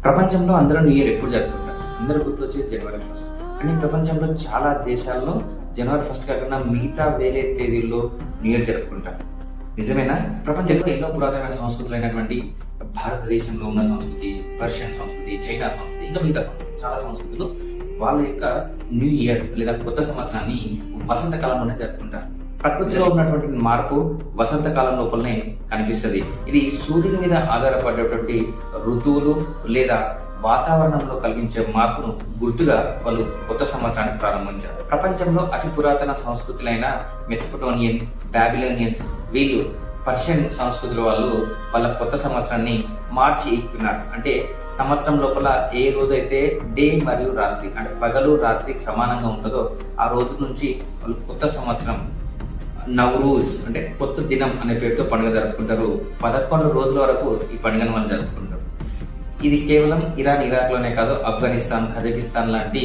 ప్రపంచంలో అందరూ new year ఎప్పుడు జరుపుకుంటారు? అందరూ గుర్తొచ్చేది జనవరి 1. కానీ ప్రపంచంలో చాలా దేశాల్లో జనవరి 1 కాకుండా మిగతా వేరే తేదీల్లో న్యూ ఇయర్ జరుపుకుంటారు. నిజమేనా? ప్రపంచంలో ఎన్నో పురాతనమైన సంస్కృతులైనటువంటి భారతదేశంలో ఉన్న సంస్కృతి, పర్షియన్ సంస్కృతి, చైనా సంస్కృతి, ఇంకా మిగతా సంస్కృతి, చాలా సంస్కృతులు వాళ్ళ యొక్క న్యూ ఇయర్ లేదా కొత్త సంవత్సరాన్ని వసంతకాలంలోనే జరుపుకుంటారు. ప్రకృతిలో ఉన్నటువంటి మార్పు వసంతకాలం లోపలనే కనిపిస్తుంది. ఇది సూర్యుని మీద ఆధారపడేటువంటి ఋతువులు లేదా వాతావరణంలో కలిగించే మార్పును గుర్తుగా వాళ్ళు కొత్త సంవత్సరాన్ని ప్రారంభించారు. ప్రపంచంలో అతి పురాతన సంస్కృతులైన మెసపటోనియన్, బాబిలోనియన్స్, వీళ్ళు పర్షియన్ సంస్కృతుల వాళ్ళు వాళ్ళ కొత్త సంవత్సరాన్ని మార్చి ఎక్కుతున్నారు. అంటే సంవత్సరం లోపల ఏ రోజైతే డే మరియు రాత్రి అంటే పగలు రాత్రి సమానంగా ఉంటుందో ఆ రోజు నుంచి వాళ్ళు కొత్త సంవత్సరం నవరూజ్ అంటే కొత్త దినం అనే పేరుతో పండుగ జరుపుకుంటారు. 11 రోజుల వరకు ఈ పండుగను వాళ్ళు జరుపుకుంటారు. ఇది కేవలం ఇరాన్, ఇరాక్లోనే కాదు, ఆఫ్ఘనిస్తాన్, కజకిస్తాన్ లాంటి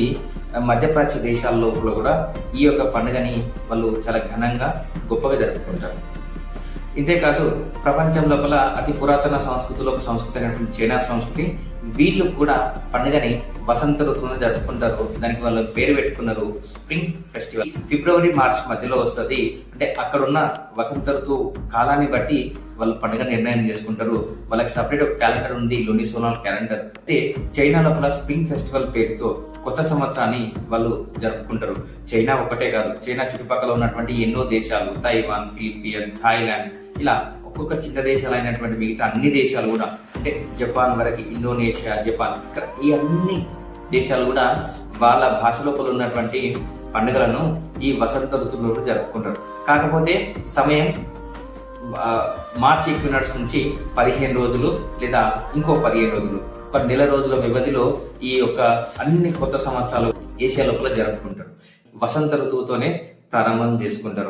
మధ్యప్రాచ్య దేశాల లోపల కూడా ఈ యొక్క పండుగని వాళ్ళు చాలా ఘనంగా గొప్పగా జరుపుకుంటారు. ఇంతేకాదు ప్రపంచం లోపల అతి పురాతన సంస్కృతిలో ఒక సంస్కృతి అయినటువంటి చైనా సంస్కృతి, వీళ్ళు కూడా పండుగని వసంత ఋతువును జరుపుకుంటారు. దానికి వాళ్ళు పేరు పెట్టుకున్నారు స్ప్రింగ్ ఫెస్టివల్. ఫిబ్రవరి, మార్చ్ మధ్యలో వస్తుంది. అంటే అక్కడున్న వసంత ఋతువు కాలాన్ని బట్టి వాళ్ళు పండుగ నిర్ణయం చేసుకుంటారు. వాళ్ళకి సపరేట్ ఒక క్యాలెండర్ ఉంది, లూనిసోనల్ క్యాలెండర్. అయితే చైనా లోపల స్ప్రింగ్ ఫెస్టివల్ పేరుతో కొత్త సంవత్సరాన్ని వాళ్ళు జరుపుకుంటారు. చైనా ఒకటే కాదు, చైనా చుట్టుపక్కల ఉన్నటువంటి ఎన్నో దేశాలు, తైవాన్, ఫిలిపియన్, థాయిలాండ్, ఇలా ఒక్కొక్క చిన్న దేశాలు అయినటువంటి మిగతా అన్ని దేశాలు కూడా, అంటే జపాన్ వరకు, ఇండోనేషియా, జపాన్, ఇక్కడ ఈ అన్ని దేశాలు కూడా వాళ్ళ భాష లోపల ఉన్నటువంటి పండుగలను ఈ వసంత ఋతువులో జరుపుకుంటారు. కాకపోతే సమయం మార్చి ఈక్వినాక్స్ నుంచి 15 రోజులు లేదా ఇంకో 15 రోజులు, ఒక నెల రోజుల వ్యవధిలో ఈ యొక్క అన్ని కొత్త సంవత్సరాలు ఏషియా లోపల జరుపుకుంటారు. వసంత ఋతువుతోనే ప్రారంభం చేసుకుంటారు.